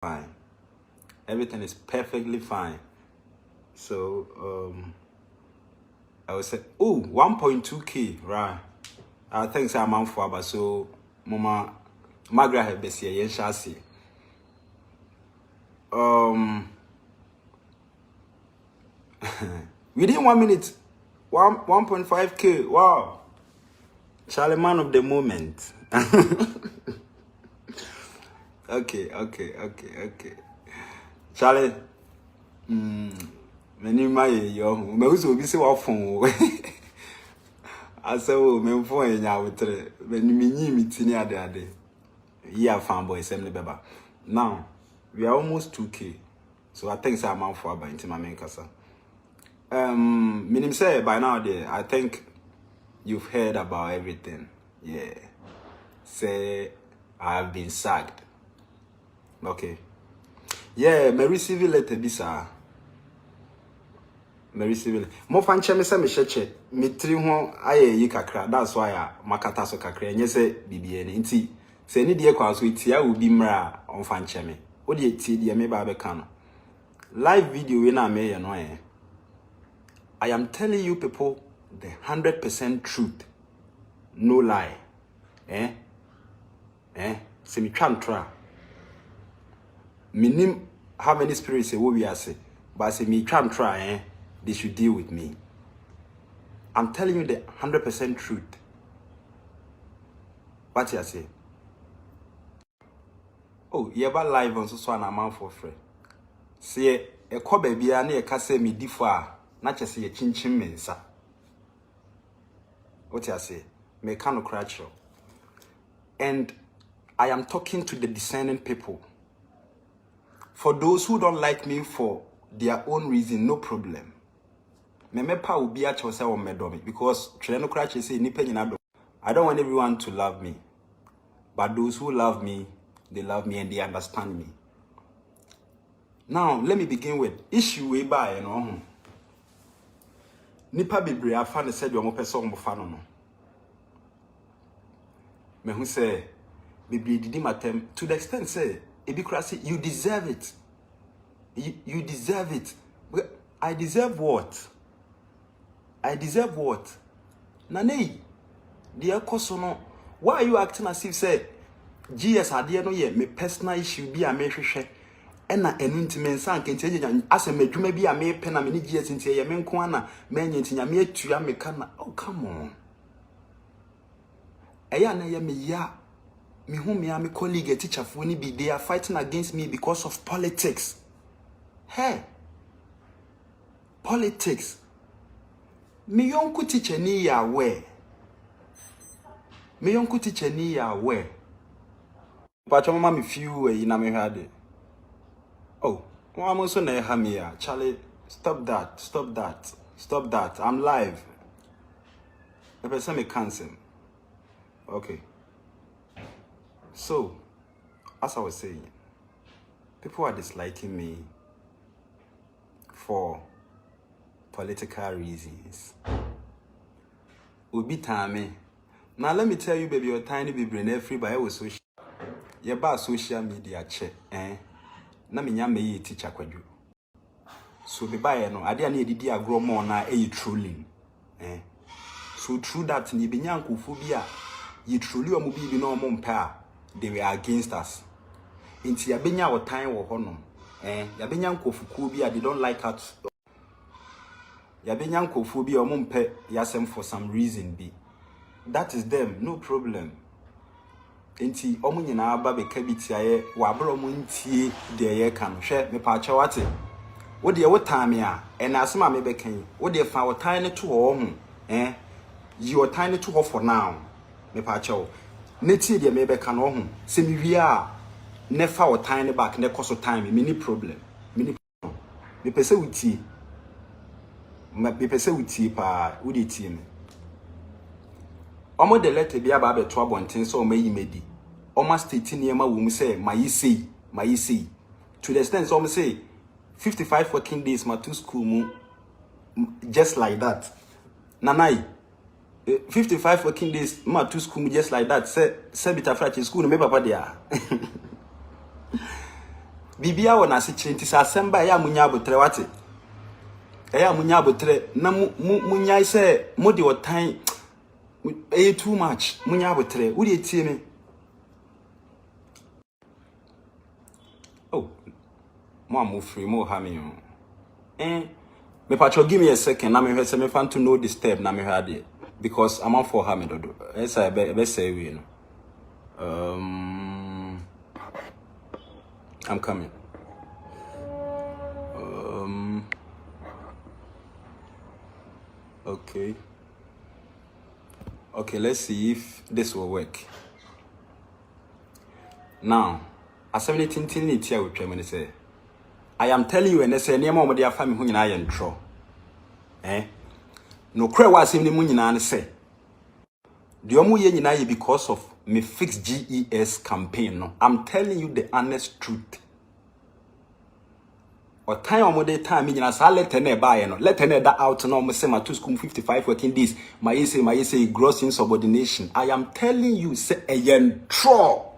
fine. Everything is perfectly fine. So I would say, oh, 1.2K, right? I think I'm on for, but so Mama Magra have been here, yes, I see. Within 1 minute, 1.5K. Wow, Charlie, man of the moment. Okay. Charlie, many my yo, me who's will be so often. I say, oh, me phone in our tre, when me meeting the other day. Yeah, fanboy, assembly beba. Now, we are almost 2K. So I think I'm out for about into my main casa. Minim say by now there, I think you've heard about everything. Yeah. Say I've been sacked. Okay. Yeah, me receive letter bisa. Me receive. Mo fan che me say me cheche. Me tri ho aye yi kakra. That's why makata so kakra. Enye say bibie ni nti. Se ni de kwa so itia obi mra on fan che me. O de tie de me ba be kan. Live video we na me ye no eh. I am telling you people the 100% truth. No lie. Se me twa minim how many spirits say what we are say, but say me try they should deal with me. I'm telling you the 100% truth. What you say? Oh, you ever live on so an amount for free. Say a ko baby na e ka say me difa na che say chinchin mensa. What you say? Me can crash. And I am talking to the discerning people. For those who don't like me for their own reason, no problem. Memepa will be at yourself on medomi because I don't want everyone to love me. But those who love me, they love me and they understand me. Now, let me begin with issue way by you know. Nipa bebre afa ne said your person mofa no no. Me who say bebre didi matem to the extent say Ebicracy, you deserve it. You deserve it. I deserve what? I deserve what? Nane, dear Kosono, why are you acting as if say GS idea no ye me personal issue be a mehwehwe ena enuntimen san kentie as a medwuma bi a me pen na me ni GS ntie ye me nko ana me nyentia me atua me kana. Oh come on. Eya na ye me ya me whom me colleague teacher for ni be they are fighting against me because of politics. Hey, politics. Me yonku teacher ni ya we. Me yonku teacher ni ya we. Pacho mama me few na me hade. Oh, mama so na ha me ya. Charlie, stop that. I'm live. The person me cancel. Okay. So, as I was saying, people are disliking me for political reasons. Ubi time. Now let me tell you, baby, your tiny baby and free by social. Your bar social media check, Na me nyame ye teacher kwadu. So be buy no, ade na edidi agro more na trolling. So through that ni be nyankofo bi a ye trolling omo bi no omo mpa. They were against us. Inti yabenya wo time wo honom. Yabenya nkofuku bi a they don't like us. Yabenya nkofu bi omo mpe yasem for some reason be. That is them, no problem. Inti omo nyina aba be ka bitiaye wa abro omo ntie de ye ka no hwe me pa acha wate. Wo de wo time a na asema me be kan. Wo de fa wo time ne to ho ho. Your time ne to ho for now. Me pa acha wo. Neti de me be ka no ho. Se me wi a never or tiny back ne cost time mini problem. Me pese wuti. Me pese wuti pa udi ti me. Omo de letter bia ba be to abonten so omo yi medi. Omo state niema wo mu say my say. To the extent so omo say 55 working days ma to school mu just like that. Nanai 55 working days ma to school just like that. Say bit after school no me papa there. bibia wona ase chenti sa semba ya munya abotre wate eya munya abotre na munya se modi otan too much munya abotre wo de tie me oh mo am free mo ha me me pacho give me a second na me hwese me fan to know the step na me hade because I'm on for ha me dodo esa be say we no I'm coming. Okay. Okay, let's see if this will work. Now, as everything here with me say, I am telling you, and they say, near mom, they are family who I am tro. No cry was in the moon and say, the omu ye because of me fixed GES campaign. No, I'm telling you the honest truth. Or time on the time in as I let her buy no let her that out no me say my to school 55 working days my say gross insubordination. I am telling you say a yen tro.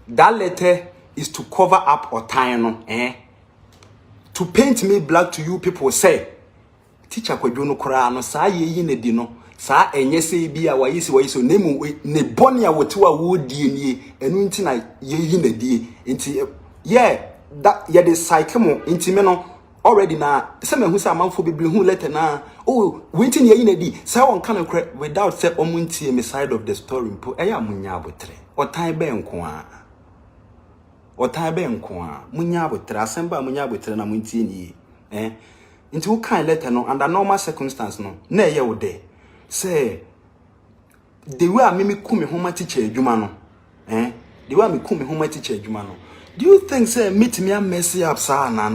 That letter is to cover up or time no to paint me black to you people say teacher kwadwo no kora no saa ye na di no saa enye sei bia wa yisi so nemu ne boni a wote a wo die nie enu nti na ye na die nti yeah that yeah the cycle mo nti me no already na se me hu say amanfo bebre hu letter na oh we nti ye na di saa won kan kra without say omo nti me side of the story mpo eya munya abotre otan be nko a otan be nko a munya abotre asemba munya abotre na mo nti ni nti wo kan letter no under normal circumstance no na ye wo de say the way me ku me homa teacher adwuma no the way me ku me homa teacher adwuma no do you think say meet me mess up sa na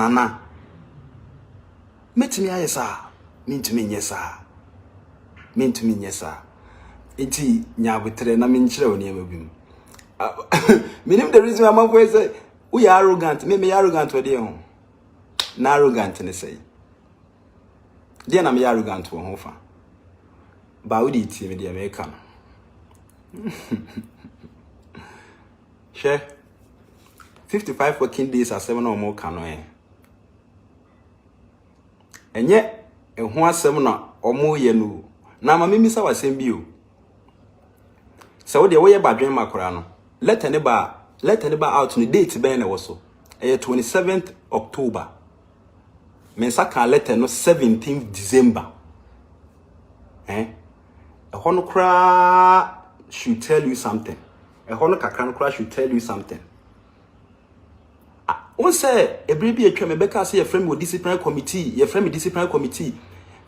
meet me ayesa meet me nyesa enti nya botre na me nkyere oni amabim minim the reason I'm going say we are arrogant me arrogant we dey ho na arrogant ne say dey na me arrogant wo ho fa ba we dey tie me dey America share 55 working days are 7 or more kano enye eho asem na omo ye no na ma mimi sa wasem bi o se wo de wo ye badwen makora no let ne ba out no date ben na wo so 27th October mensa kan letter no 17th December ehon kra should tell you something ehon kakran kra should tell you something. One say a baby a me beka say your friend with disciplinary committee, your friend with disciplinary committee,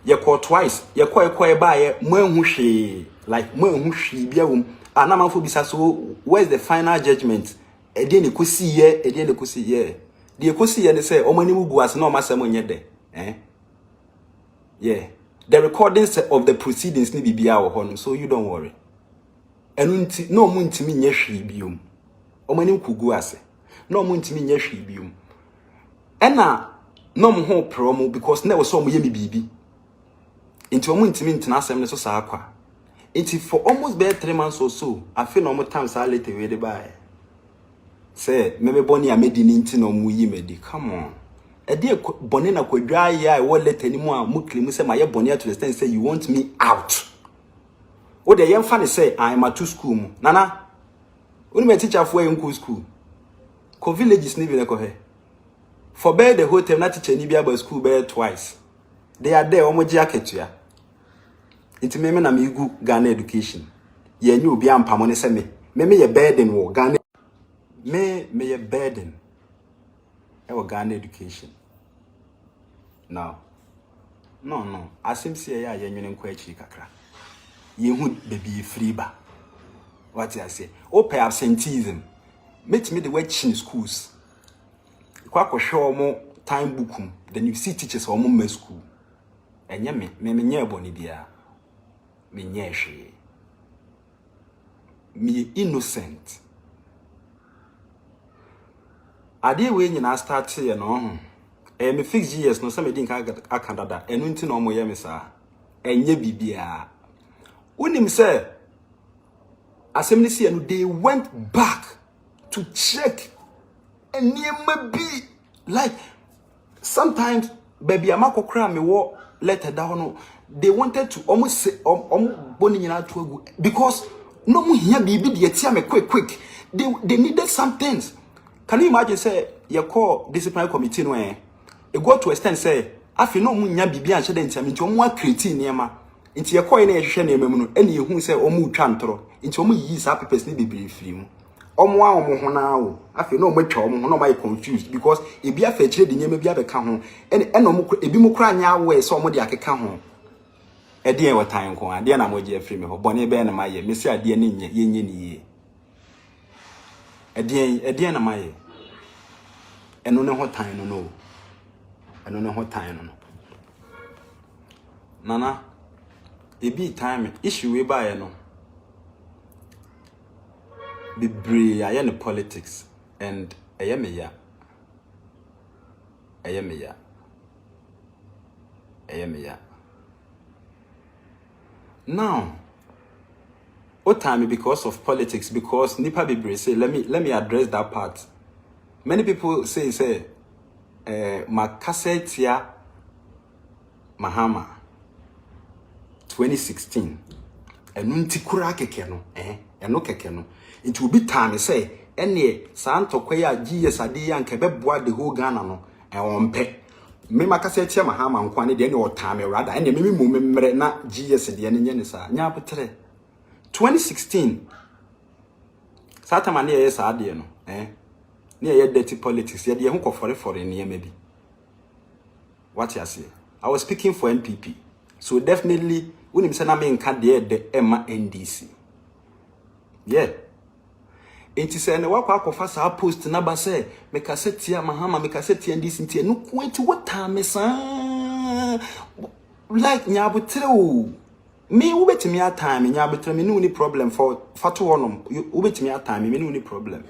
you call twice, you call by mwen like mwen hushi biawum. Na manfo bisa so where's the final judgment? E dey nekosi ye, e dey nekosi ye. The ekosi ye say omani mu gu as na omasem onye de. Yeah. The recordings of the proceedings ni bibia wo ho no, so you don't worry. Enu nti no mu ntimi nye hwi biom. Omani ku gu ase. No mo ntimi nya hwi biom ena no mo ho promo because na we so mo ye me bibi nti mo ntimi ntena asem ne so saa kwa nti for almost be 3 months or so I feel no more time saa later we dey buy say me boni amedi ni nti no mo yi medi come on e dey boni na kwadwa ya e wo letter ni mu a mo claim say my boni to the extent say you want me out o de yemfa ne say I am to school mu nana uni me teacher for in school ko villages ni bi ne ko he for be the hotel na teacher ni bi aba school be twice they are there omo gi aketua nti me na me gu Ghana education ye nyu obi ampamo ne se me ye burden wo Ghana me ye burden e wo Ghana education no asim se ya ye nwene nko achi kakra ye hu baby free ba what I say open absenteeism meet me the work in schools. Kwako show mo time bookum. Then you see teachers or mo school. Enye me nye boni bia. Me nye hwe. Me innocent. Ade we nyina start here no. Me fix years no some din ka akandada. Enu nti no mo ye me sa. Enye bibia. Unim say asem ni see enu they went back to check and near be like sometimes baby amako kra me wo letter down. They wanted to almost say boning out to because no mu here bibi de tia me quick. They needed some things. Can you imagine say your call discipline committee no e go to extend say afi no mu nya bibi an hye ntia me nti omo create niema nti your call na ehwehwe niema mu no ene ehun say omo twa ntoro nti omo yi sa papers ni bibiri firi mu omo a omo ho na wo afi no omo twa omo ho no mai confused because ebi afa kire de niema bi abeka ho ene omo ebi mu kra nya wo say omo de akeka ho ede en watan ko ade na moje afiri me ho bone be na maye mesi ade ne nye yenye ni ye ede na maye eno ne ho tan no no eno ne ho tan no nana ebi time issue we ba no bibre aye ne politics and ayemeya now what time because of politics because nipa bibre say let me address that part. Many people say Makasetia Mahama 2016 enunti kura keke no eno keke no it will be time say ene santo kwaya GS ade yanka beboa the whole Ghana no onpe me Makasetia Mahama nkwane de ene o time rather ene me mu memre na GS de ene nye sa nya potre 2016 satama ne yesa ade no near dirty politics, yet you for near maybe. What you say? I was speaking for NPP. So definitely when him say na me nka the Emma NDC. Yeah. Enti say na wakwa akofa sa post na ba say me ka setia Mahama me ka setia NDC nti no kwenti what time sa like nyabotre o. Me ubetimi atime nyabotre me no any problem for to wonom ubetimi atime me no any problem.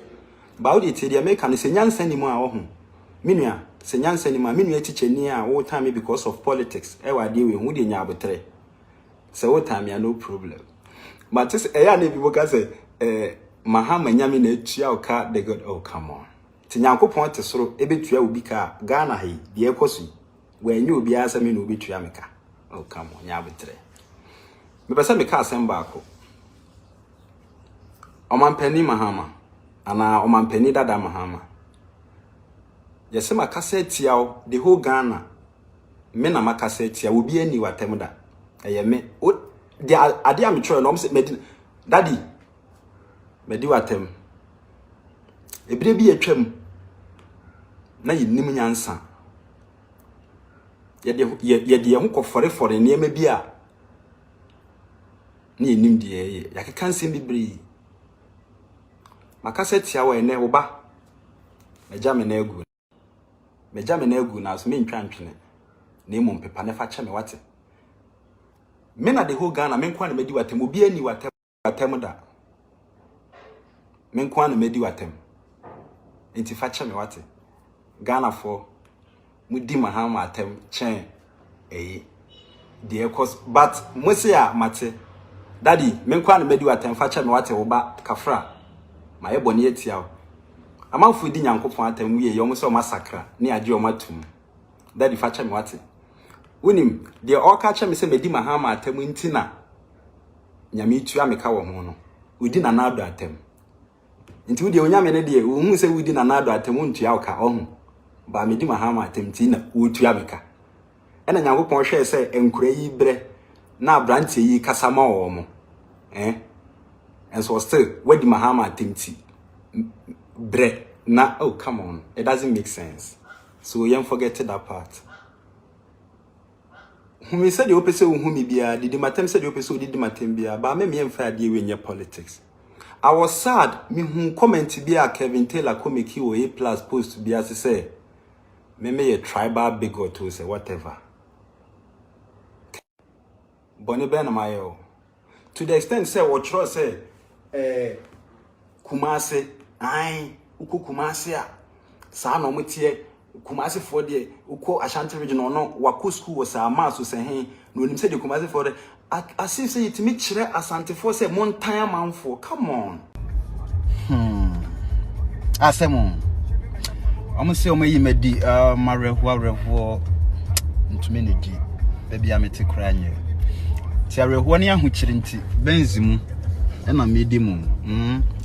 Baudi ti dia make am say nyansa ni mu a wo ho menua say nyansa ni ma menua teacher ni a wo time because of politics e wa dey we hu dey nya abotre say wo time ya no problem but this ya na people ka say Mahama nyame na atua o ka the god oh come on ti nyankopon te soro e betua obi ka Ghana he de ekosu we anya obi asa me na obi tua me ka oh come on nya abotre me pesa me ka asemba ko omanpani Mahama ana omanpani dada Mahama yese makasetia o the whole Ghana me na makasetia obi ani watem da eye me o de ade am tro no me daddy medi watem ebire bi atwam na yinim nyansa ye ho kofore niema bi a na yinim de ye yakeka nsem bibiri makasetia wo ene wo ba meja me na egu na so me ntwantwene na emu mpepa ne fa che me wate me na the whole Ghana me nkwa na medi watem obi ani watem da me nkwa na medi watem enti fa che me wate Ghana for mudi Mahama atem chen the cause but mosia mate daddy me nkwa na medi watem fa che me wate wo ba kafra ma ye boni etia o amanfo di nyankopon atam wie yom so masakra ne age o matum daddy fa cha me wate unim de o ka cha me se medi Mahama atam ntina nyame tu ameka wo ho no udi na nado atam nti udi onyame ne de wo hu se udi na nado atam ntu ya ka ohu ba medi Mahama atam ntina utu ameka ena nyankopon hwe se enkura yi bre na abrante yi kasama wo mo and so still where the Mahama atemti bre na oh come on it doesn't make sense so you forget that part who said the opese who me bia did matem said the opese did matem bia ba me emfa ade we nya politics I was sad me hu comment bia Kevin Taylor komeki o A+ post bia say me a tribal bigot to say whatever boni ben mayo to the extent say what tro say Kumase ai uko Kumase a sa na omotie Kumase for de uko Ashanti region no wako school was a maso say hen no nim say de Kumase for de as if say it me kire Asante for say montan manfo come on asemo I'm say omo yi medi mareho ntumi ne di baby amete kranye ti areho ne ahukyiri nti benzimu e na medi mu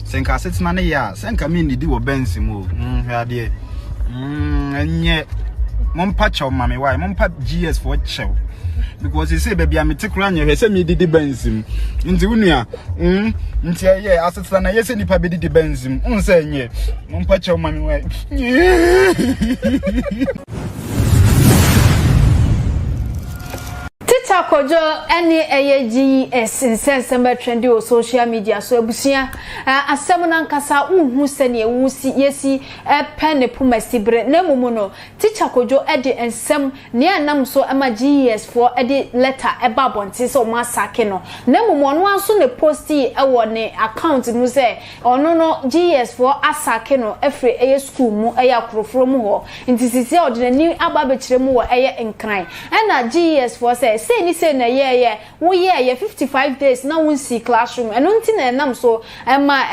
senka setena ne ya senka me nidi wo benzimu hwade enye mompa chaw mame why mompa GS for chaw because you say baby amete kranye he say me didi benzim nti unua nti ye asetena na ye say nipa be didi benzim say enye mompa chaw mame why Kojo any AGS in sense trendy or social media so abusia asem na nkasa unhu sene wusi yesi pen puma sibre na mumu teacher Kojo ede ensem ne anam so ama GS for ede letter eba bonti so ma sake no na mumu ono anso ne posti ewo ne account nu se ono no GS for asake no efre eye school mu eye akrofro mu ho nti sisi ode ni aba be kire mu wo eye enkran na GS for say ni say na wo ye 55 days na won see classroom eno nti na enam so ema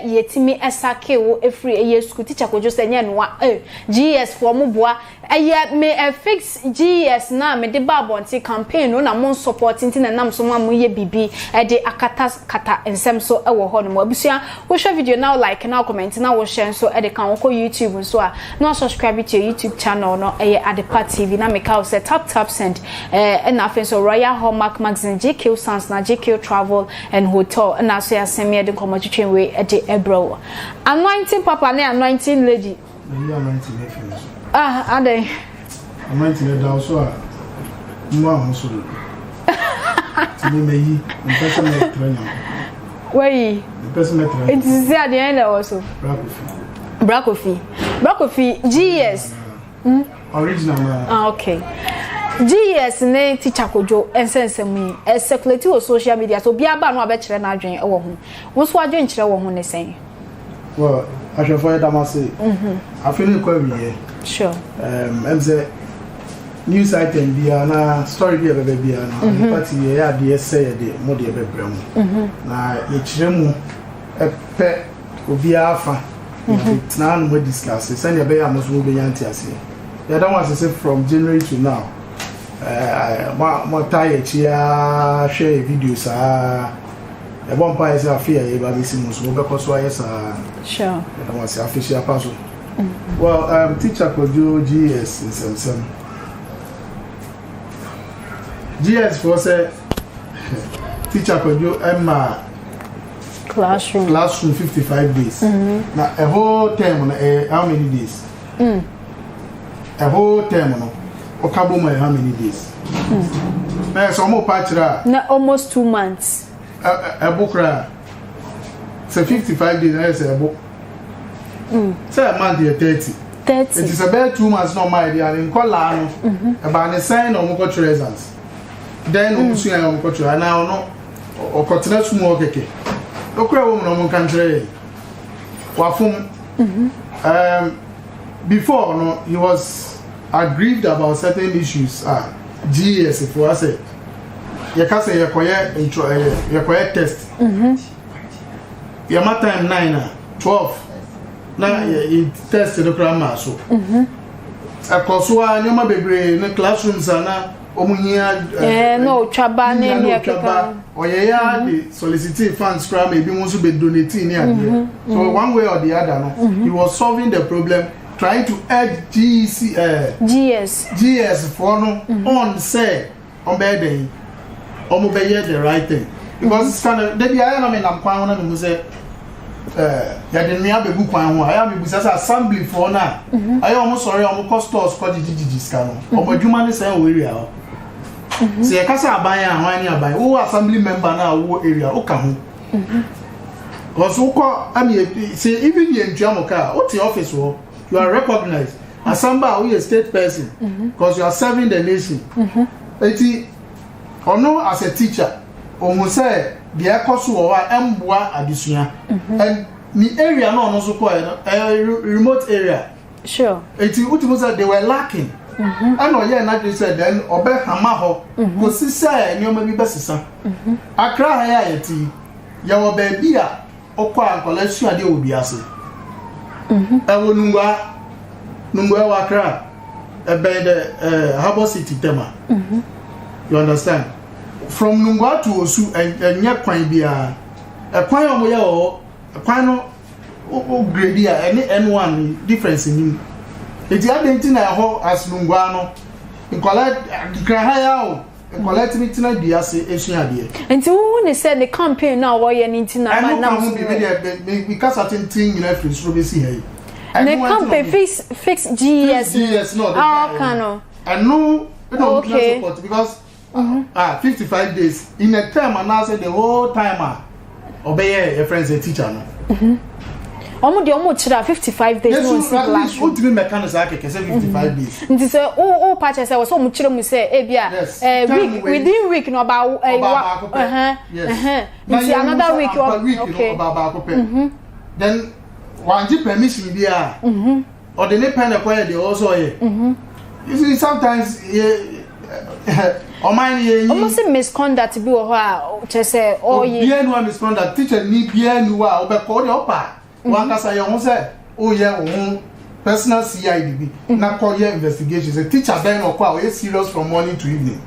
yetimi esake wo efri eye school teacher Kojo say nya no GS for mo boa me fix GS na me de babonti campaign no na mon support nti na enam so mo ye bibi de akata ensem so ewo ho no mo abusua wo share video now like now comment now wo share so de kan wo ko YouTube so no subscribe to your YouTube channel no Adepa TV na make out say tap send na afen so Royal Hallmark Magazine GQ Sounds na GQ Travel and Hotel na so asemi de komotwetwen we de ebro anointing papa na anointing lady ade anointing da so a mo ahoso do ti me yi person me train wey person me train it is there the end also Brakofi GS original man okay GS ne teacher Kojo ensensem yi circulate on social media so bia ba no abekire na adwen wo ho wo so adwen kire wo ho ne sen well I shall find damase I feel quite here sure say news item bia na story bia bia na party ye ya de say de mo de bebrem na ye kire mu pe obi afa na no discuss say ya be ya mo so be yanti ase ya don't want to say from January to now mo tie chia share videos e bon pa ese afia e ba bisi mo so be ko so ayesa sure I don't want to say official pass well teacher Kojo GS in some GS for say teacher Kojo Emma classroom 55 days now a whole term how many days a whole term no okabo how many days na so mo patira na almost 2 months a bookra so 55 days na say a book say a month here 30 it is about 2 months no my dear in kola no about the sign of mo treasures then o su ya mo treasure na no o kotina sumu okeke okura wo no mo country wafum before no he was aggrieved about certain issues GS for us you can say you test your matter time 9 12 now you test the grammar so akoswa nyoma bebre na classrooms na omuhia no chaba na ni akeka oyeya the soliciting funds from maybe won so be donating ni ade so one way or the other no he was solving the problem trying to add GS for no on say on bed omo be the right thing because it's kind of they I am in am kwan na me say ya de nua bebu kwan ho aya me busa assembly for na aya omo sorry omo costors ko gigi ska no omo adwuma ne say o area ho say e kasa aban a hwan ni aban wo assembly member na wo area o ka ho because wo ko ami say even the ntuamoka o ti office wo you are recognized as somebody who is a state person because you are serving the nation. Or no as a teacher, or say the cost of Mbwa addition and the area no so quite a remote area. Sure. They were lacking. I know not said then Obe Hamaho because he said you may be best. I cry hayati your baby or quite collection idea will be as I will Nungwe Wakra, about the Harbour City Tema. You understand? From Nungwa to Osu and Yakwan be a quine or a quino grade any N1 difference in him. It's the identity as Nungwano in collect Grahayao. Collect me tonight, the Asian idea. And so when they said the campaign now, why you need to know because I think you know, free here. And the campaign fix GS, no, Cano. And no, okay, because 55 days in a term, and I said the whole time, obey your friends and teacher. Almost 55 days. Yes, at least what do you mechanics I can say 55 days. And to say, oh, patches, I was so much to say, within week, no about another week, okay. Then one G permission there, or the next pen acquired the also. You see, sometimes, or mine, almost misconduct to be a while, to say, oh, yeah, no misconduct, teacher need Pierre Noir, or call your pa. One case I almost said, oh, yeah, personal CIDB, not call your investigations. A teacher then or quite serious from morning to evening.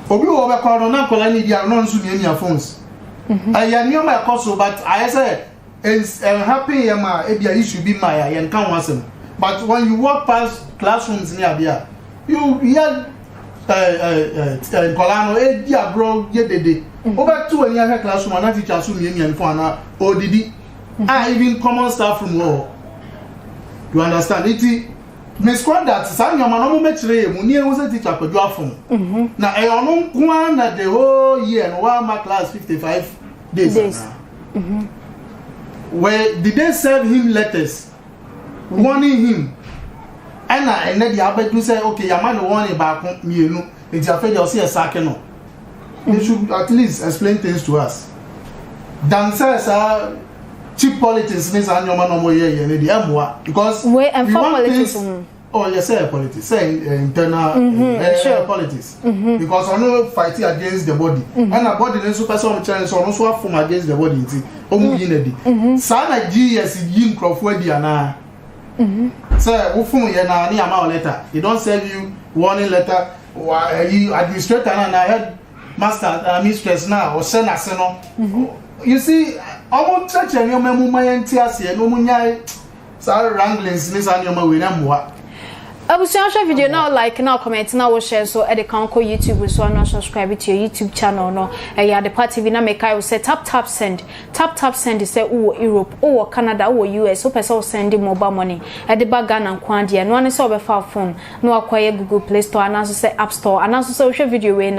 For you over Corona, Colony, they are non soon in your phones. I knew my course, but I said, I'm happy, it should be my and can't want them. But when you walk past classrooms near there, you hear Colano, dear bro, yet the day. Over 2 and a classroom, and teacher soon and for or did even common staff from law. You understand it? Misconduct, some your man make Munia was a teacher for your phone. Now, I don't want that the whole year and one my class 55 days. Where did they serve him letters warning him? And then the abbot to say, okay, your man warning back me, it's afraid you'll see a second. They should at least explain things to us. Dancers are cheap politics, Miss Anyoma no more here, because we want things. Oh, yes, say politics, say internal politics. Because I know fighting against the body, and a body then super some challenge, so also form against the body. Sana GS Yin Crawford Diana. Sir, who phone yana ni amount letter? They don't sell you warning letter. You administrator and I had master mistress now or send us no. You see, I won't touch any of my and no munya wranglings, Miss Anyoma William. I will share video now, like now, comment now, share so at the Conco YouTube, so I'm not subscribed to your YouTube channel. No, yeah, the party we make I will say tap send is say oh Europe, oh Canada, oh US, so person sending mobile money at the bag and quantity, and one is over phone, no acquire Google Play Store, and also say App Store, and also social video when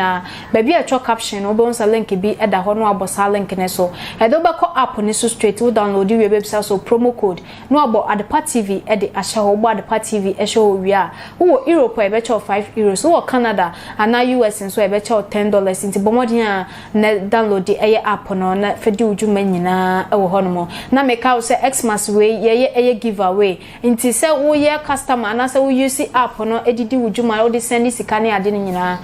baby a chalk caption, or bones a link be at the Honor Bossa link and so at the back app on this straight to download your website so promo code no about at the party TV at the Ashaho the party TV show we who Europe I bet you €5, who Canada and now US and so I bet you $10 into Bomodia download the app on Fedu Jumenina or Honomo. Now make out say Xmas way, a giveaway. Into say, oh, yeah, customer, and I say, oh, you see app on Eddie Juma or the Sandy Sicani Adinina.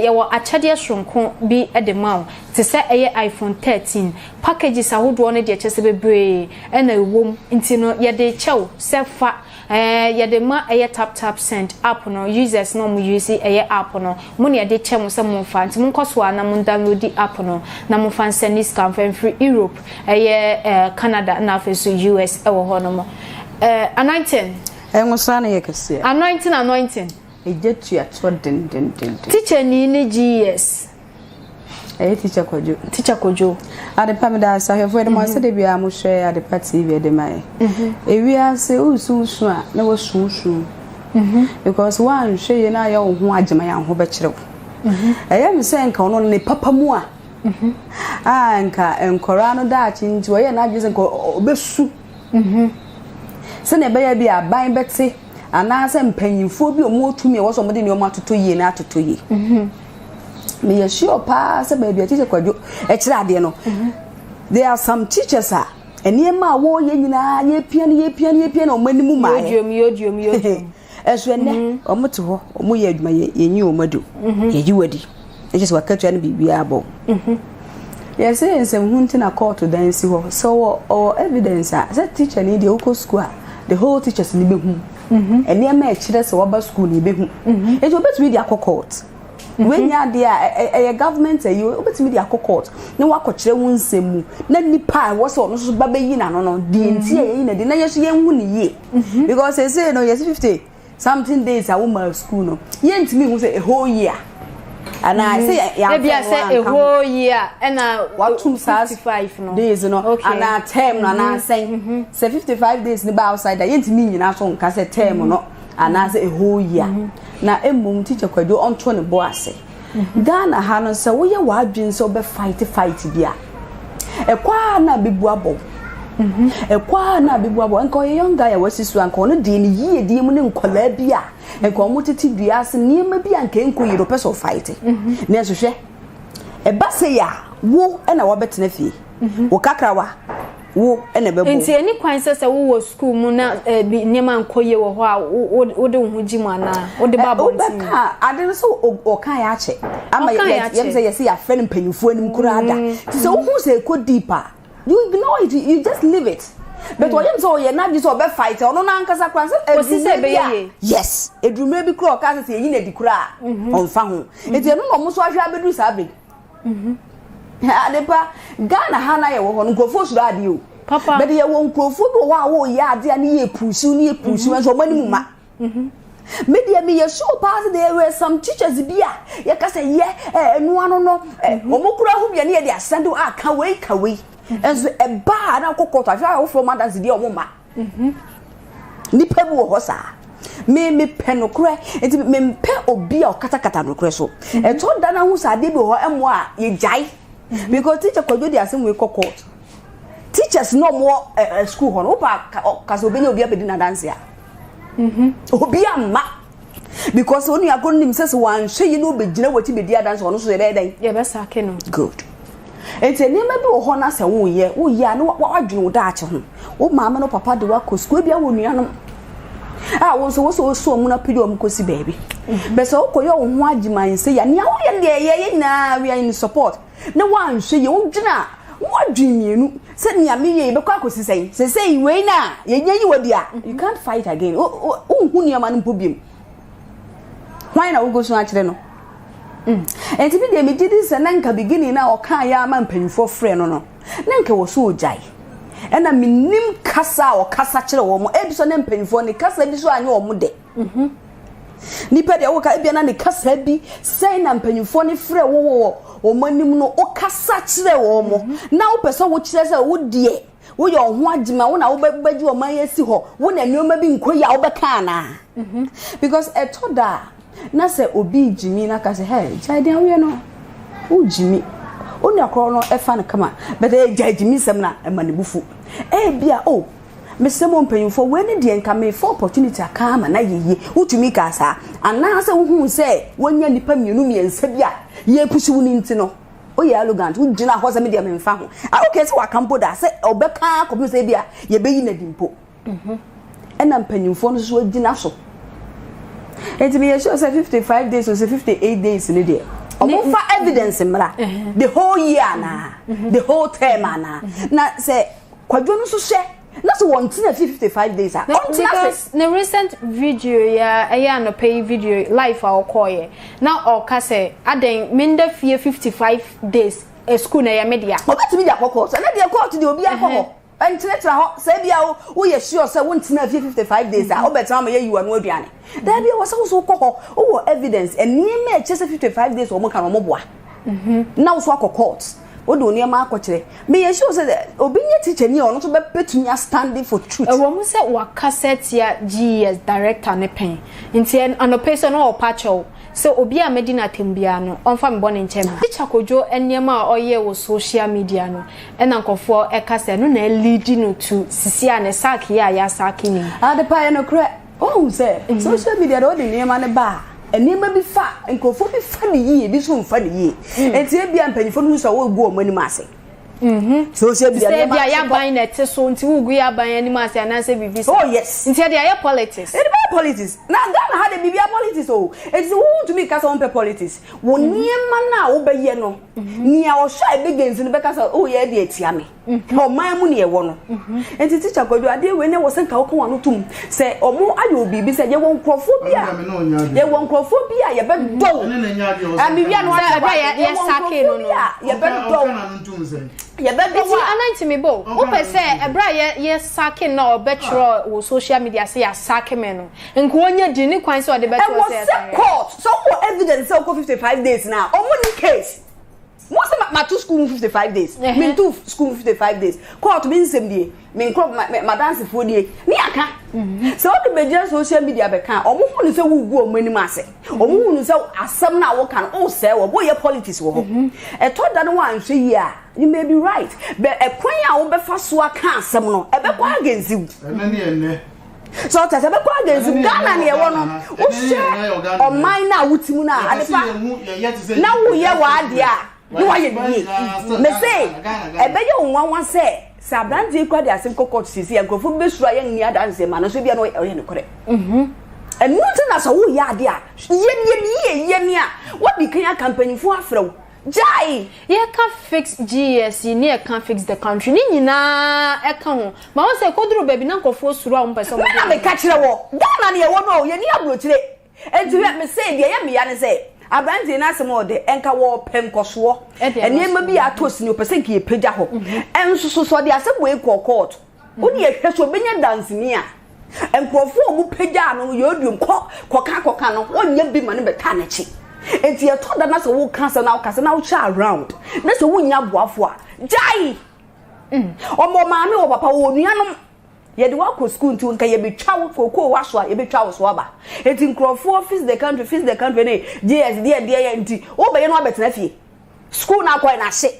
You were a Chadia Shron be at the mouth to say a iPhone 13 packages. I would want the Chesapeake and a womb into no yet they chow self fat. Yadema a tap send app no users no mu use a app no money a de chem some mo fan mo koso na mo download the app no na mo fan send this can free Europe Canada na face US e wo ho no mo anointing enwosana ye kase anointing e jetu ya to den teacher ni GS teacher kojo ade pamida sa hefo de mo se de bia mo hwe ade party bi de mai ewia se usu a na wo susu because one hwe ye na ya wo ho agema ya ho be kirew eya mi se nka ono ne papa mu a nka enkora no da chi nti wo ye na agese nka obesu se ne be ya bi aban bete ana se mpanyimfo bi omo otumi e wo so mo de ne omo atoto ye na atoto ye me ya sure pa say baby teacher kwajo e kire ade no there are some teachers enema wo ye nyina ye pia na omanimu ma yodium eso ne omote ho omo ye adwuma ye nyi omado ye jiwadi e just wakatu na bibia abo yes ensem hunti na court dan si ho so or evidence say teacher need the oko school the whole teachers ni be hu ene ma e kire se woba school ni be hu e jo betumi dia court when ya dia government you betumi dia court na wakokire wo nsemu na nipa wo so no so ba yi na no di enti yi na di na yeso ye hu ni ye because they say no yes 50 something days a woman school no ye ntimi hu say a whole year and I say maybe I say a whole year and what 55 no days no and I term no and I say 55 days ni ba outside that ye ntimi nyina so nka say term no and I say a whole year na emum teacher kwado onto ne bo ase Ghana ha no say wo ye wadwin so be fight bia ekwa na bebu abo ekwa na bebu abo enko ye young guy wasisu anko no de ni yie de mu ne nkola bia enko mo tete dua ase niema bia anka enko yiro person fight na ehwehwe eba se ya wo na wo betena fie wo kakrawa wo ene bebo nti eni kwan se wo school mu na niema nkoye wo ho a wo de ho gimu ana wo de babo nti ka ade so o kan ya che ama yem say yes ya friend mpanyufo anim kura ada ti so wo say ko deeper you ignore it, you just leave it but what you so ye na ji so be fight ono na nkasa kwan se be yes edrume bi kura o ka se yi na di kura onfa ho enti eno no mo so ahwa bedu sa be adepa Ghana hana ye wo ho nkrofo suru ade o papa but ye wo nkrofo do wa wo ye ade ani ye pusu so mani mu ma media me ye show pass there were some teachers bia ye ka say ye enu ano no omokura hu bia ne ye dey asend aka wei enso eba na kokota afia wo from others dey omoma nipa bi wo ho sa me penokure enti me mpe obi a okatakata nokure so eto da na hu sa de bi ho emo a ye jai because teacher kwajo dey asem we court teachers no more school ho no pa kaso be ne obi abedi na dance ya obi amma because oni akon nim sese wan hwe yi no begina wati bedi dance ho no so dey den ye be sake no good enti ne ma bi wo ho na se wo ye na wadwene wo da ache ho wo maama no papa de wa ko school bia wo nuanom wo so mu na pidi o mkosi baby be so ko yo ho agiman se ya ne wo ye ne ye na we are in support na wan hwe ye wo dwena wadwimienu se nia me ye be kwa kosi sei we na ye yi wadi a you can't fight again hu nia ma no pobiem why na wo go so a kire no enti bi de me gidi se na nka beginning na o kan ya ma mpanifo frɛ no na nka wo so ojai ena minim kasa o kasa kire wo mo ebi so na mpanifo ne kasa bi so anye wo mo de nipa de wo ka ebi na ne kasa bi sei na mpanifo ne frɛ wo o manim no o kasa kire wo mo na wo pese wo kire se wo die wo ye ho agima wo na wo baji o man yesi ho wo na nneoma bi nkoyi a wo beka na because etoda na se obi jimi na ka se hey jaidan we no wo jimi oni akro no efa na kama but jimi sem na emanibufu bia mesemo mpanyufo we ne de nka me for opportunity aka ma na yeye utumi ka sa ana se wo hu se wonya nipa mienu miensa bia ye pushi wuni nti no oye arrogant ugina ho se me de me mfa ho okay se wakampo da se obeka ko bi se bia ye beyi na dimpo ena mpanyufo no so agina so enti me sure say 55 days or say 58 days in there omofa evidence mra the whole year na the whole term na say kwadwo no so hye na so want na 55 days because the recent video ya no pay video live our call now or ka say aden minda fie 55 days school na ya media obetimi dia kokko so na dia court de obi akọ entenetra ho say bia wo ye sure say won tina 55 days obetima ma ye yiwa no aduane da bia wo so kokko wo evidence eni ma eche 55 days o mo kan o mo boa na wo so akọ court o do niam akọkire me ye sure say obi nye teacher ni ono so be petunya standing for truth wo mu say wa cassette ya GS director ne pen nti an person no pacho so obi a medina tembia no onfa me bone nche ma teacher kojo eniam a oye wo social media no ena nkofo e cassette no na lead no to sisi a ne sack ya sack ni ade pa ye no kre say social media do de niam ne ba enema bi fa nkofo bi fa ne yie bi so mfa ne yie enti e bia mpanyifo no so wo gu o mani ma ase social media say bia ya ban na te so nti wugu ya ban ani ma say ananse bibi oh yes nti dia ya politics politics na Ghana ha de bibia politics oh it is who to me cause on politics wo niema na wo be ye no nia o sha e begenzi no be cause oh ye de atia me o man mu ne ye wo no enti teacher Kwadwo ade we ne wo se nka wo kan wano tum se omo ayo bibi se ye won crofobia ye won crofobia ye be do ami bia no ye sake no ye be do ye be do wa ananti me bo wo pe se ebra ye sake na obetro wo social media say ya sake me no nko onye di ni kwan se o de betro say court so what evidence say go 55 days now omo ni case most my two school 55 days me two school 55 days court me nsem die me nkro my dance for die ni aka so the beja social media be kan omo hu no say wugu omo anim ase omo hu no say asem na wo kan o say wo boye politics wo ho e to da no wan hwe yi a you may be right but e kwan a wo be fa so aka asem no e be kwa agenzi wu ene so tata be kwa agenzi Ghana ne e wo no wo hwe o man na wutimu na adepa na wo ye wa ade a no why you me say e be ye nwan say sabrante kwade asem kokot sisi enkrofo be sura ye nni adanse ma no so bia no ye ne kore enu ti na so wo ye ade a ye ni a what the Kenya campaign for afro jai ye can fix GS ni e can fix the country ni nyina e kan ho ma won say koduro baby na nkofo suru a won pese mo na me ka kire wo Ghana ne ye wo no ye ni abrochire enti me say de ye me ya ne say Abranti na asemo de enka wo penkoso enema bi atosi ni opese nke yepeja ho ensusu so de asemo e court woni ehweso benya dance ni a enkrofo mu peja no yodum koka no wonya bi ma ne beta na chi enti ye to da na so wo kansa na wo cha around na so wonya boafo a jai omo maame wo papa wo nuanom ye de work school nti nka ye betwa wo foko wa so a ye betwa wo so aba enti nkrofo office the country ne JS de nti wo be ye no abetena fie school na akwa na hye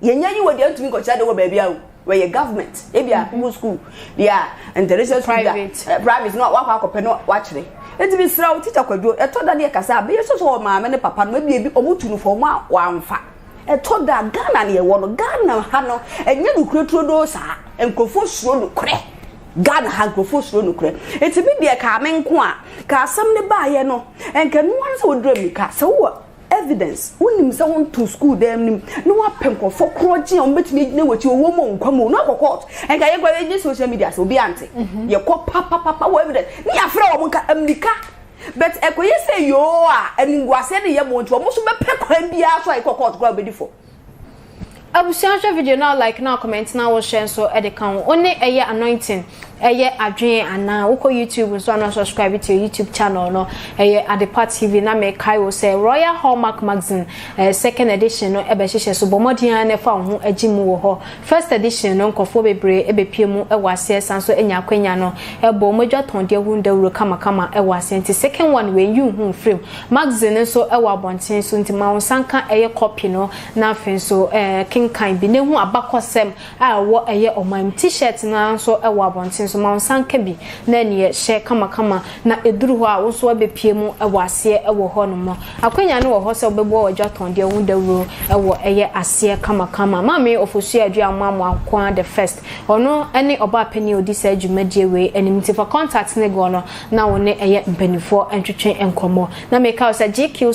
ye nya yi wo de ntumi ko cha de wo ba bia we ye government e bia school dia international private no wa kwa akopɛ no wa kyere enti bi sra wo teacher Kwadwo e to da de kasa be ye so maame ne papa no bi omutu no fo mu a wa amfa e to da Ghana ne ye wo no Ghana ha no enye no kureturo do sa enkrofo suro no kore Ghana hankrofo suro no kure enti bi de ka menko a ka asam ne baaye no enka no wan se wodro mi ka se wo evidence unim se won to school dem nim no wa penkofo kroje on betimi na wachi wo mo nkwamo no court enka ye gwa ye social media so bi ante ye ko papa wo evidence ni afra wo nka amnika but ekoye say yo a eningwase ne ye mo nto mo so be pekwan bia so ai court kwa bedifo abusianhwe video now like now comment now share so edeka only eye anointing eye adwen ana woko YouTube so na subscribe to your YouTube channel no eye Adepa TV na me kai wo say Royal Hallmark magazine second edition no ebe hyehyɛ so bomodian na fa ho agimu wo ho first edition no nkofo bebre ebe piemu e wase sanso enya kwanya no ebo modwa tonde hu ndawuro kama e wase nti second one when you hu frame magazine so e wa bonten so nti ma wonsanka eye copy no na afen so kan bi ne hu abakosem a wo eye omam t-shirt na so e wa bonten so ma sanka bi na ne she kama na eduru ho a wo so abepie mu e wase e wo ho no mo akwanya no wo ho se obebo wodwa tonde hu ndawuro e wo eye ase kama mama ofosu adua mamu akwa the first ono ene oba pani odi sa adwumadie we enimti for contact ne go no na wo ne eye mpanifo entwetwe enkomo na make out say GQ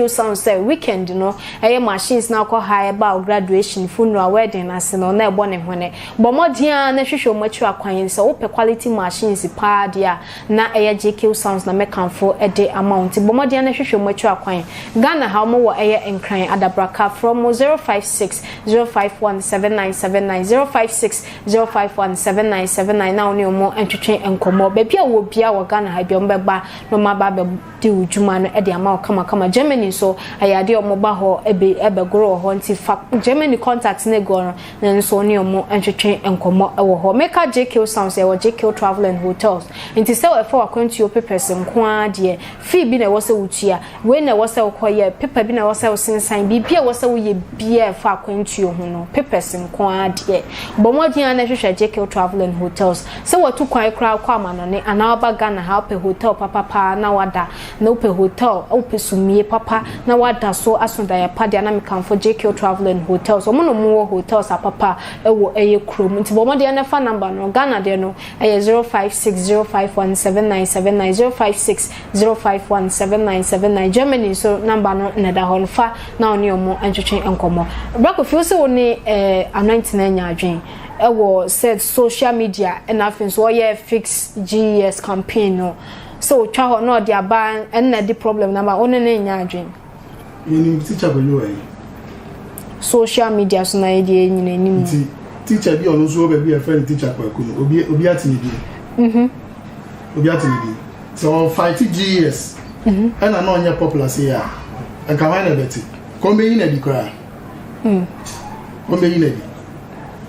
sounds say weekend no eye machines na akọ high about graduation funeral wedding ase no na ebo ne hone bomodia na hwehwe omachi akwan se ope quality machines pa dia na eye GQ sounds na mekanfo ede amount bomodia na hwehwe omachi akwan Ghana ha mo wo eye enkran adabraka from 056 0517979 056 0517979 na oni omo entwetwe enkomo ba bia wo bia wo Ghana ha bia mbeba no maba be di ujuma no ede ama kama Germany so ayade omo ba ho ebe goro ho nti fa Germany contact ne go no so oni omo entwetwe enkomo ewo ho meka JQ sounds e wo JQ travel and hotels nti se we for akwantu o papers nko de fee bi na wo se wutua we na wo se koye paper bi na wo se sensan bi bia wo se wo ye bia fa akwantu ho no papers nko de bomodian na hwehwe JQ travel and hotels se wo to kwan kra kwa ma no ne ana oba Ghana ha pe hotel papa na wada na open hotel open sumie papa na wada so asonda ya padia na mekanfo JK Travel and Hotels o mo no hotels apapa ewo eye krom nti bo mo de na fa number no Ghana de no eye 0560517979 0560517979 Germany so number no na da hon fa na oni omo antwetwe enkomo brako feel so oni anointing anya adwen ewo said social media and afin so ye fix GES campaign no so twa ho no de aba and na the problem number oni na anya adwen yini teacher go you social media so na ye nyina nim teacher bi ono so be a friend teacher kwaku no obi atini obi atini so fight GES and na no nya popular say ya and can na beti come yin na di kra come yin na di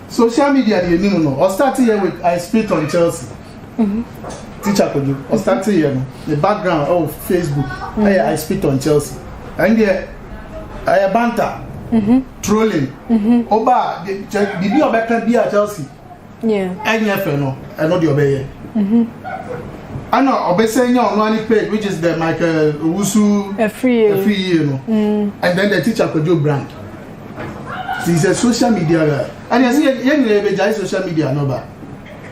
social media dey nim no or start here with I speak on Chelsea teacher koju or start here no the background of Facebook I speak on Chelsea and there I banter trolling oba bibi obeka bi a Chelsea enya fe no eno de obeye ana obesenya on one page which is the Michael Owusu every year no and then the teacher kojo brand it's a social media guy and you see yen be jai social media no ba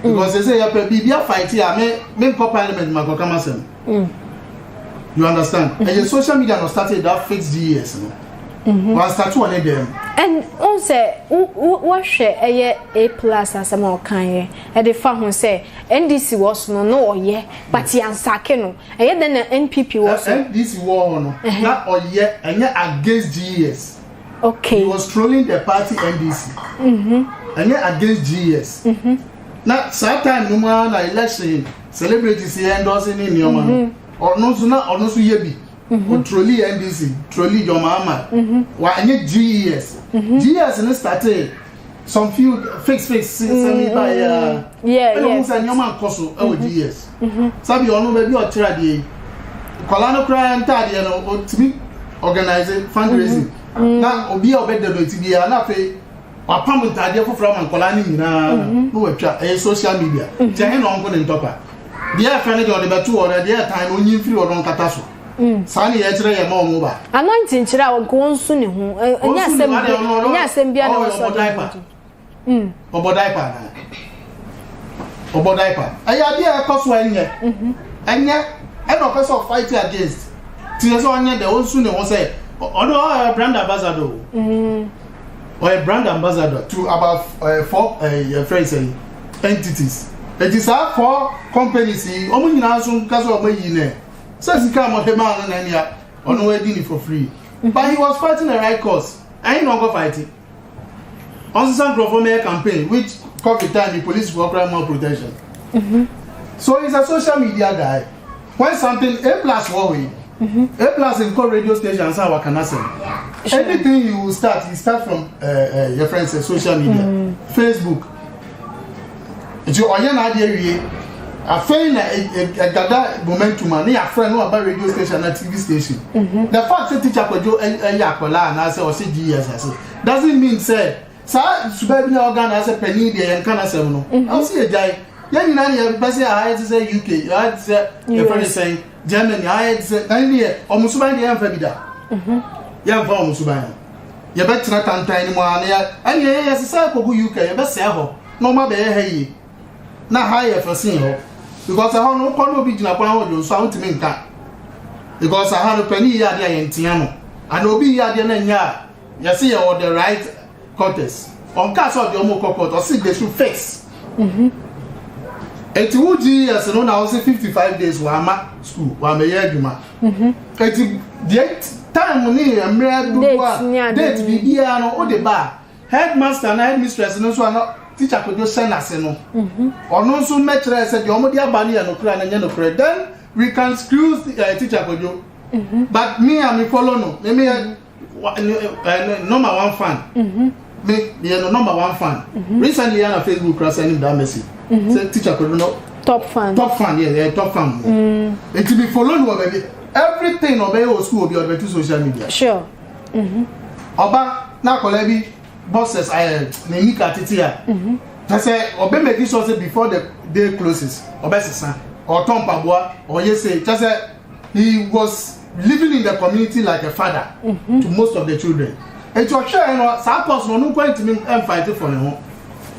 because they say ya bibi a fight here me parliament makoka masem you understand and the social media no started that fixed GES no was start one of them and on say what share A+ asama okan e dey fa ho say NDC was no oye but yan sake no e then NPP was NDC war no na oye enye against GES okay he was trolling the party NDC enye against GES na that time no man na election celebrities here endorsing in your man or no so ye bi trolley NDC trolley your mama wa enye GES GES no started some few fix send by yeah say your man koso e GES sabi onu be bi o tira de kolano kra enta de no o timi organize fundraising na obi a obede do ti bia na fe apam ntade foforo man kolani nyina no watwa e social media je he no onko ne ntopa dia fa ne de o de betu o de time onyi free o don kata so sani ye kire ye ma omo ba anointing kire a won su ne ho nya asem bia na wo so obo diaper aya dia e koso enye e no person fight against ti so onye de won su ne ho say ono brand ambassador or a brand ambassador to about 4 friends entities it is our 4 companies omo nyina so kaso omo yi ne says he come on the man and ya on way doing it for free but he was fighting the right cause I ain't not go fighting on some government campaign which COVID time the police for crime more protection so he's a social media guy when something A+ war way A+ in call radio stations how can I say anything you start from your friends social media Facebook it's your na dey I feel a gather momentum and your friend no about radio station and TV station. The fact that teacher could do a yakola and I say or say GES doesn't mean say subabi na organ as a penny there and can say no. I'll see a guy. Yan nani be say I had to say UK, I had to say your friend saying Germany, I had to say nani or musuban dey am fabida. Yan fa musuban. You bet na tantan mo ana and yes say ko UK, you bet say ho. No ma be he na higher for sin ho. Because I have no corner be Jinapan, so I want to make that. Because I had a penny yard in Tiano. And Obi yard in ya. You see, or the right quarters. On cast of the Omo court or see they should face. It would be as no now, say 55 days were my school, while my year. The time when a mere date be here or the bar. Headmaster and headmistress, and also not. Teacher could just send us no. Or no so much said the Omodia Bani and Okran and Yanokre. Then we can screw teacher could do. But me and me follow no. Let me number 1 fan. Me the number 1 fan. Recently on Facebook cross sending that message. Say teacher could no top fan, yeah, top fan. And to be followed baby. Everything obey your school will be on social media. Sure. Oba na kolebi bosses Nika Titia. I say, obey make sure before the day closes, obey or Tom Pabua, or yes, say, just he was living in the community like a father to most of the children. It was sure, you know, some person no going to me and fight for him.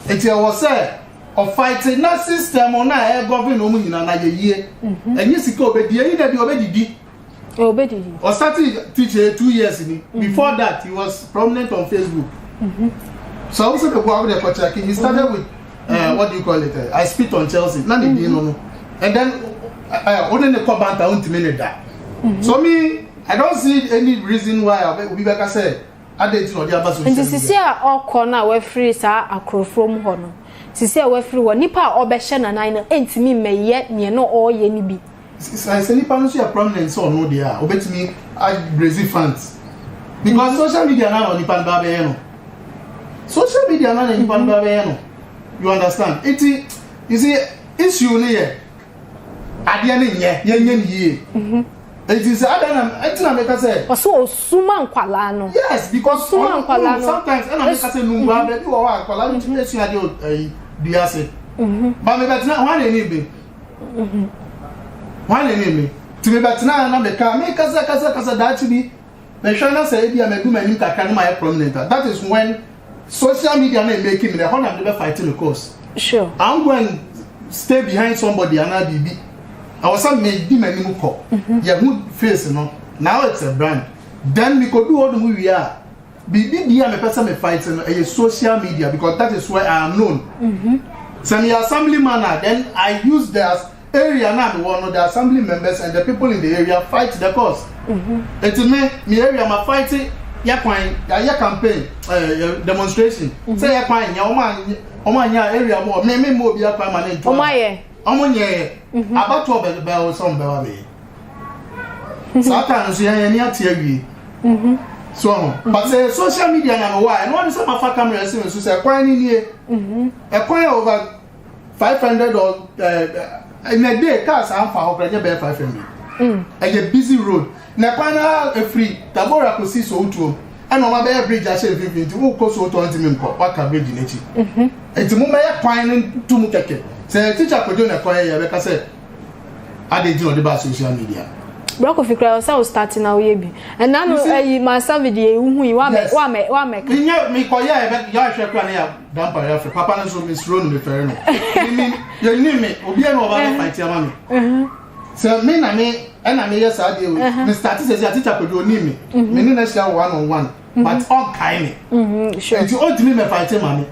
It was said of fighting that system on a government woman na ye. And yes, he obedi or started teaching 2 years in it. Before that, he was prominent on Facebook. So also the go the culture. He started with what do you call it? I spit on Chelsea. None of you know. And then only the comment I want to minute that. So me, I don't see any reason why we like I said. I didn't know the other social media. And this is here all corner where free sa acro from hono. Sisi we free one nipa obeshe na nine entimi meye ne no all ye ni bi. I say nipa no so prominent so no there. Obetimi Brazil fans. Because social media na nipa ba be no. Social media na nipa ba be no. You understand? It you see issue ni here. Ade na ye. It is I think I make say. So suma nkwala no. Yes, because suma nkwala no. Sometimes I make say numba be bi wo akwala no ti esu ade biase. But me betina one any be. One any me. Ti me betina na me ka me kasa that be. Me sure na say bia me do manim kakra no my prominent. That is when social media na making me the whole am never fighting the cause. Sure. I'm going to stay behind somebody and I be. I was some made him any more. Yeah, good face, no. Now it's a brand. Then we could do all the movie we are. Be a person fighting a social media because that is where I am known. So the assemblyman, then I use the area now one of the assembly members and the people in the area fight the cause. It's me area my fighting ya campaign demonstration. Say ya kwine ya area more me mo bi akwa manage. Omonye about to be some baby. Satan so ya ni atie wi. So but say social media na why and one some of camera so say kwine ni e kwine over 500 or in a day cars am fa okranye be 500. A busy road. Na kwine a free tabora ko si so utuo. And no be bridge a share 50 wo ko so to ntimi mko waka bridge nechi. Enti mo me kwine tu mu keke. Say teacher ko do na kwine ya be ka say ade di no de ba social media. Broko fikra o starting na we bi. And now my son video hu yi wa me. Me ko ya be ya hwe kwa na ya dampa ya fe papa na so me sro no me fere no. You need me obi e no ba fight ya ma me. So me na me and I yes I do. Me start say teacher ko do ni me. Me ni na share one on one. But all kind. Sure. It's all to me fight mommy.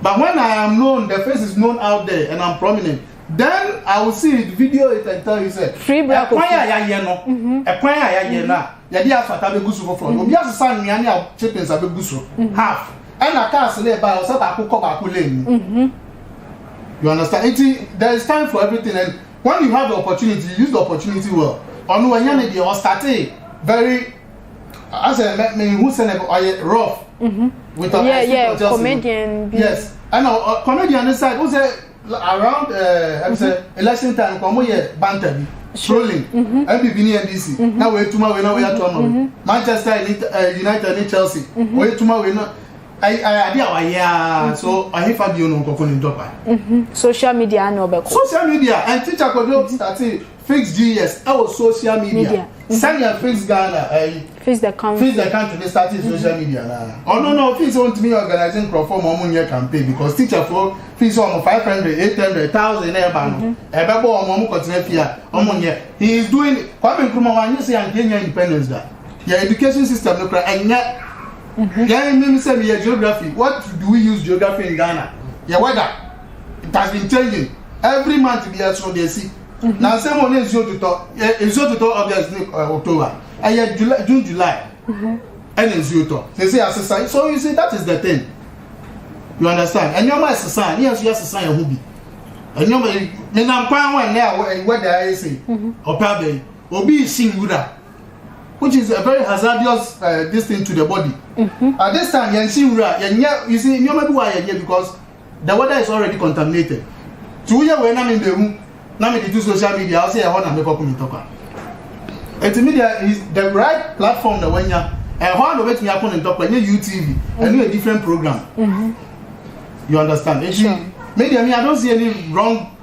But when I am known, the face is known out there and I'm prominent. Then I will see the video it and tell you say free black. Kwanya ya ye no. E kwanya ya ye na. Ya di afata be gusu for front. Obi asesa nnuane a chickens abe gusu. Half. And a cars le ba o say ba ko ba ko lane. You understand? There is time for everything and when you have the opportunity, use the opportunity well. Onu when you dey start very as a me who say rough. With a comedian. Yes. And a comedian inside who say around election time come here banter bi trolling MBB ni NDC now we tuma we now we atoma Manchester United ni Chelsea we tuma we no I dia wa ya so I hefa bi ono nkofo ni dopa social media na obeko social media and teacher ko do start fix GS our social media send your fix Ghana fix the country they started social media na oh no fix want to me organizing perform omunye campaign because teacher for fix on 500 800 1000 e ba no e be bo omo continue fia omunye he is doing Kwame Nkrumah wan say an Kenya independence that your education system no kra enya yeah me say me geography what do we use geography in Ghana your weather it has been changing every month be as so they see now say mo is to talk obviously October June July and is you talk they say exercise so you see that is the thing you understand and your master son yes sign who be and your me na kwan when there weather I say opabe obi singura which is a very hazardous this thing to the body at this time yen singura you see your maybe why because the weather is already contaminated so we are na me be now me do social media I say I want to make up me talk. Media is the right platform that when you how to make me happen and talk when you UTV and a different program. You understand? Sure. Media me I don't see any wrong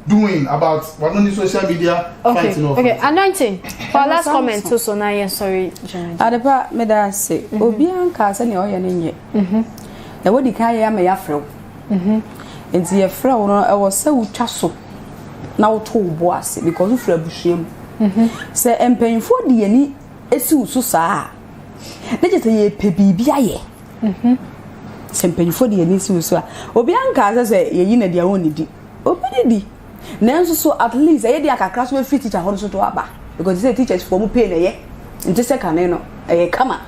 doing about what on the social media fighting over. Okay, anointing. For last comment to so now sorry. Adepa me da say obi anka se ne oye ne nye. Na wodi kan ya me ya frew. Enti ye frew no e wo se utwa so na wo to bo ase because wo fra buhiem. Se empanfo de yani esi usu saa. Na je se ye pe bibia ye. Se empanfo de yani esi usu a obi anka se ye yi na dia won di. Obi di. Nanso so at least e dey akakra so free teacher ho so to aba because say teachers for mu pay na ye nti se kan no e kama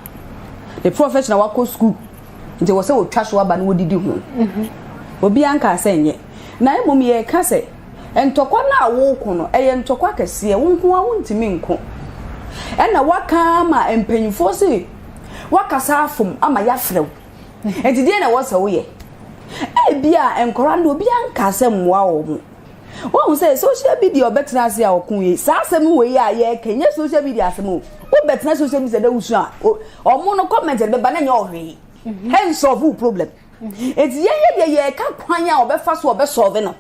the professional wako school nti wo se wo twa so aba na wodidi ho obi anka se nye na emom ye ka se entokwa na wo ko no e ye ntokwa kase wo nko a wontimi nko e na waka ma empanyifo se wakasa afom ama ya frew enti die na wo se wo ye e bia enkora na obi anka se mwa wo mu wọ́n say social media better as ya okun ye sa asem we ya ye kenye social media asem o better social media da wusu a omo no comment be ba na nya ohwe hence solve problem it ye ka kwan a obefa so obe solve no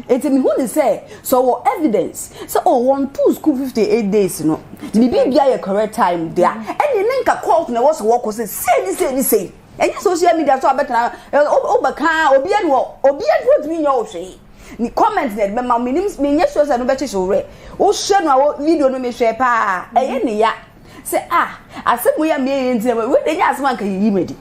it me who say so evidence so one two school 58 days no bibi bia ye correct time there any nka court na wo so work say say any social media so better obaka obi adu mi nya ohwe ni comment na be ma me nye so say no be chiche ore o hwe no video no me hwe pa eye ne ya say asemu ya me yen ntia we de nya asemu anka yi medi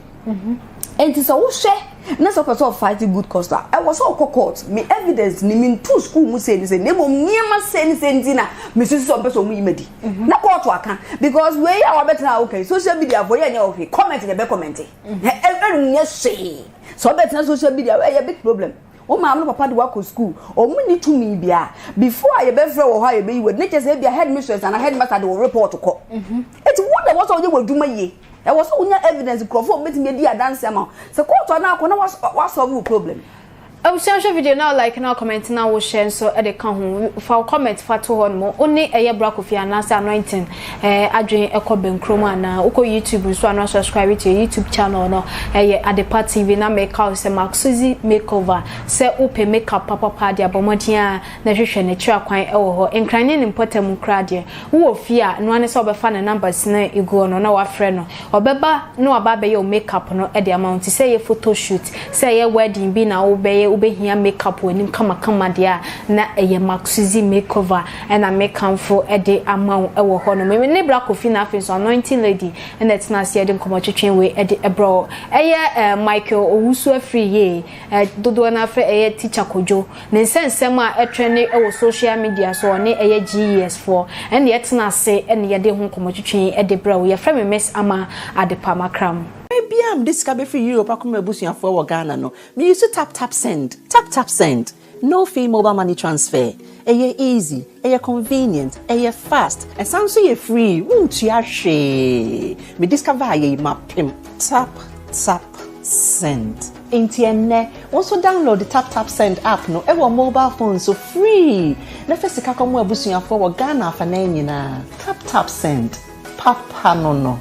enti so wo hwe na so person fight good costa I was so court me evidence ni me to school mu say ni say ne mom niema say ni say ntina me so so person mu yi medi na court aka because we ya wa better okay social media for ya nya okay comment na be comment every nya say so better social media we ya big problem o ma am no papa de wako school o mu ni tumi bia before I be frɛ wo ha ye be yi we na just bia headmistress and headmaster de report ko it what the was all you duma ye e was so nya evidence crofo metime di adanse ama se court na akọ na was solve problem share video now like now comment now we share so e de kan ho for comment for to hon mo oni eye Brakofi anasa anointing adwen ekobenkrom ana uko YouTube so ana subscribe to YouTube channel no eye Adepa TV na make out se Maxuzi makeover se open makeup papa dia bomodian na hwehwe ne kira kwan e wo ho enkrane ne importam kra de wo ofia no ane so obefa ne numbers na ego no na wa frɛ no obeba no aba be ye makeup no e de amount se ye photo shoot se ye wedding bi na wo be ubehia makeup woni kama dia na eye Maxuzi makeover na make am for ede amount e wo ho no me ne Brakofi na afin so anointing lady na etina se ede nkomo twetwen we ede ebro eye Michael Owusu afri ye dodo na afre eye teacher Kojo ne nsensem a etwene e wo social media so ne eye GES4 na etina se ne yede ho nkomo twetwen ede bro ye frame Miss Ama Adepa Makram Biam this ka be free Europe akoma abusuafo wo Ghana no me use tap send no fee mobile money transfer eye easy eye convenient eye fast and sound so ye free won't you hwe me discover ye mapim tap send entienne also download the tap send app no e mobile phone so free na fesika komo abusuafo wo Ghana afa na nyina tap send papa no